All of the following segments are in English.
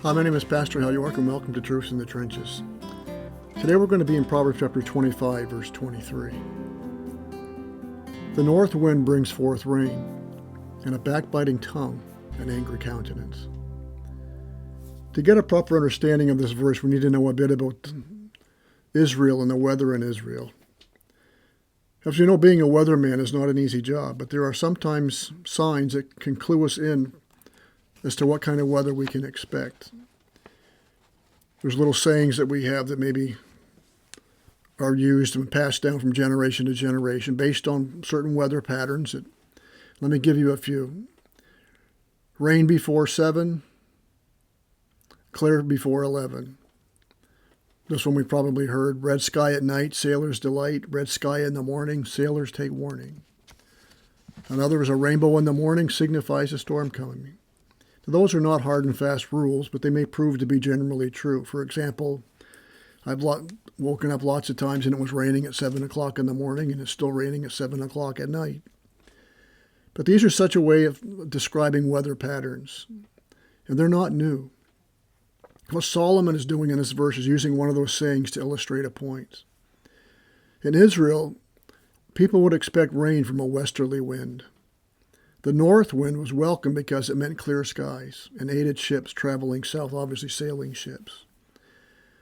Hi, my name is Pastor Hal York, and welcome to Truths in the Trenches. Today we're going to be in Proverbs chapter 25, verse 23. The north wind brings forth rain, and a backbiting tongue an angry countenance. To get a proper understanding of this verse, we need to know a bit about Israel and the weather in Israel. As you know, being a weatherman is not an easy job, but there are sometimes signs that can clue us in as to what kind of weather we can expect. There's little sayings that we have that maybe are used and passed down from generation to generation based on certain weather patterns. Let me give you a few. Rain before 7, clear before 11. This one we probably heard. Red sky at night, sailors delight. Red sky in the morning, sailors take warning. Another is a rainbow in the morning signifies a storm coming. Those are not hard and fast rules, but they may prove to be generally true. For example, I've woken up lots of times and it was raining at 7 o'clock in the morning and it's still raining at 7 o'clock at night. But these are such a way of describing weather patterns, and they're not new. What Solomon is doing in this verse is using one of those sayings to illustrate a point. In Israel, people would expect rain from a westerly wind. The north wind was welcome because it meant clear skies and aided ships traveling south, obviously sailing ships.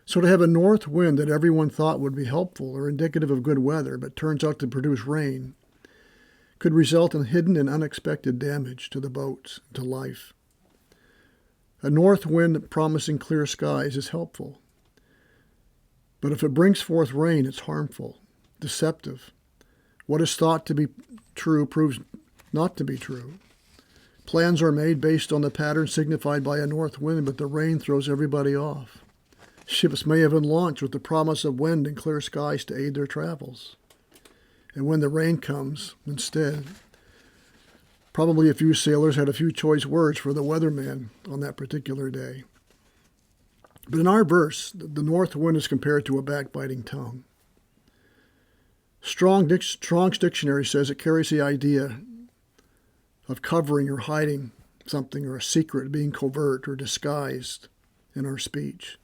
So to have a north wind that everyone thought would be helpful or indicative of good weather, but turns out to produce rain, could result in hidden and unexpected damage to the boats, to life. A north wind promising clear skies is helpful. But if it brings forth rain, it's harmful, deceptive. What is thought to be true proves not to be true. Plans are made based on the pattern signified by a north wind, but the rain throws everybody off. Ships may have been launched with the promise of wind and clear skies to aid their travels. And when the rain comes, instead, probably a few sailors had a few choice words for the weatherman on that particular day. But in our verse, the north wind is compared to a backbiting tongue. Strong's dictionary says it carries the idea of covering or hiding something or a secret, being covert or disguised in our speech.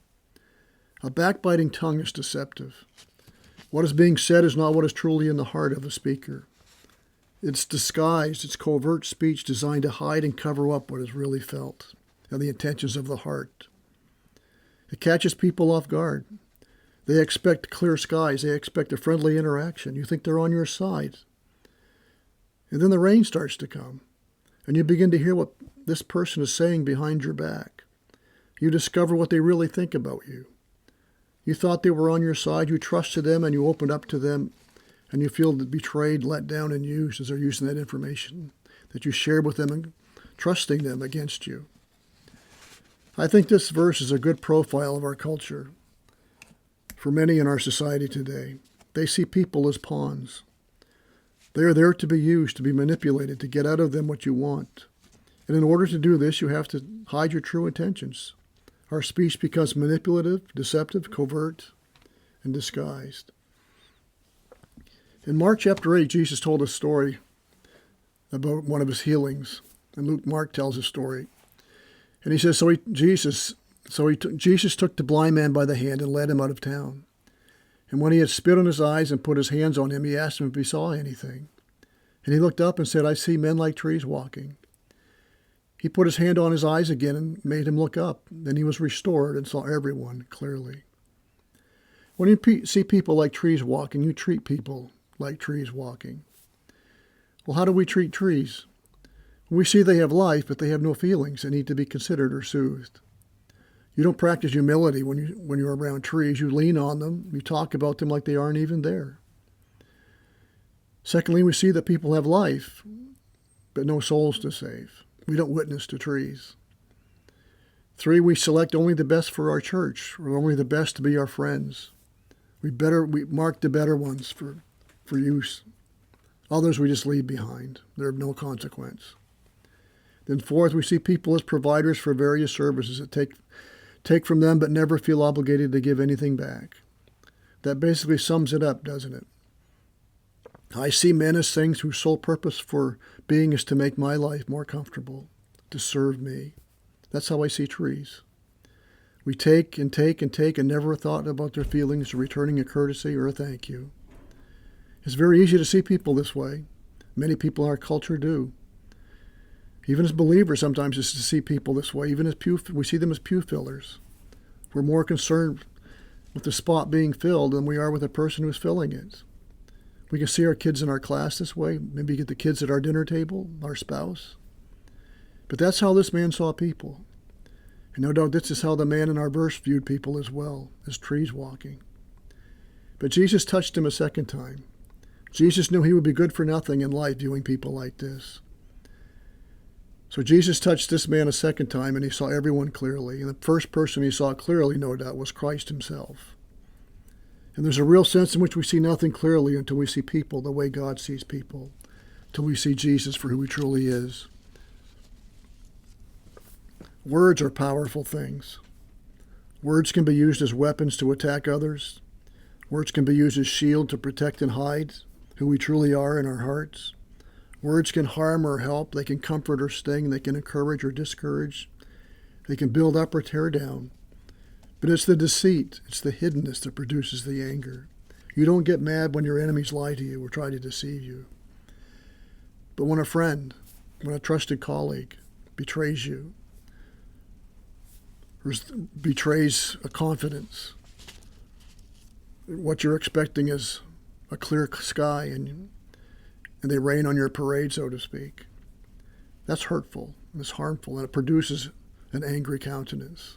A backbiting tongue is deceptive. What is being said is not what is truly in the heart of the speaker. It's disguised, it's covert speech designed to hide and cover up what is really felt and the intentions of the heart. It catches people off guard. They expect clear skies. They expect a friendly interaction. You think they're on your side. And then the rain starts to come. And you begin to hear what this person is saying behind your back. You discover what they really think about you. You thought they were on your side. You trusted them and you opened up to them. And you feel betrayed, let down, and used as they're using that information that you shared with them and trusting them against you. I think this verse is a good profile of our culture. For many in our society today, they see people as pawns. They are there to be used, to be manipulated, to get out of them what you want. And in order to do this, you have to hide your true intentions. Our speech becomes manipulative, deceptive, covert, and disguised. In Mark chapter 8, Jesus told a story about one of his healings. And Mark tells a story. And he says, Jesus took the blind man by the hand and led him out of town. And when he had spit on his eyes and put his hands on him, he asked him if he saw anything. And he looked up and said, I see men like trees walking. He put his hand on his eyes again and made him look up. Then he was restored and saw everyone clearly. When you see people like trees walking, you treat people like trees walking. Well, how do we treat trees? We see they have life, but they have no feelings and need to be considered or soothed. You don't practice humility when you're around trees. You lean on them. You talk about them like they aren't even there. Secondly, we see that people have life, but no souls to save. We don't witness to trees. 3, we select only the best for our church, or only the best to be our friends. We mark the better ones for use. Others we just leave behind. They're of no consequence. Then 4th, we see people as providers for various services that take from them but never feel obligated to give anything back. That basically sums it up, doesn't it? I see men as things whose sole purpose for being is to make my life more comfortable, to serve me. That's how I see trees. We take and take and take and never thought about their feelings or returning a courtesy or a thank you. It's very easy to see people this way. Many people in our culture do. Even as believers, sometimes it's to see people this way. Even as we see them as pew fillers. We're more concerned with the spot being filled than we are with the person who's filling it. We can see our kids in our class this way. Maybe get the kids at our dinner table, our spouse. But that's how this man saw people. And no doubt this is how the man in our verse viewed people as well, as trees walking. But Jesus touched him a second time. Jesus knew he would be good for nothing in life viewing people like this. So Jesus touched this man a second time, and he saw everyone clearly. And the first person he saw clearly, no doubt, was Christ himself. And there's a real sense in which we see nothing clearly until we see people the way God sees people, until we see Jesus for who he truly is. Words are powerful things. Words can be used as weapons to attack others. Words can be used as shield to protect and hide who we truly are in our hearts. Words can harm or help. They can comfort or sting. They can encourage or discourage. They can build up or tear down. But it's the deceit, it's the hiddenness that produces the anger. You don't get mad when your enemies lie to you or try to deceive you. But when a friend, when a trusted colleague betrays you, or betrays a confidence, what you're expecting is a clear sky and they rain on your parade, so to speak. That's hurtful, and it's harmful, and it produces an angry countenance.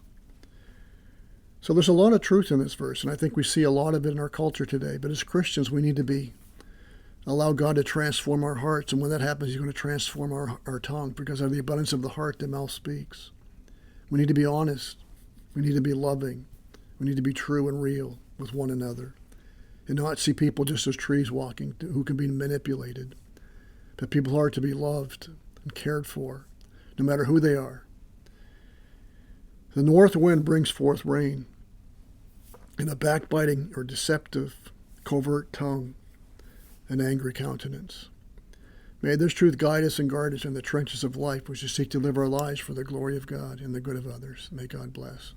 So there's a lot of truth in this verse, and I think we see a lot of it in our culture today. But as Christians, we need to allow God to transform our hearts, and when that happens, he's going to transform our tongue, because out of the abundance of the heart, the mouth speaks. We need to be honest. We need to be loving. We need to be true and real with one another, and not see people just as trees walking who can be manipulated. But people are to be loved and cared for, no matter who they are. The north wind brings forth rain, and a backbiting or deceptive, covert tongue, an angry countenance. May this truth guide us and guard us in the trenches of life, which is seek to live our lives for the glory of God and the good of others. May God bless.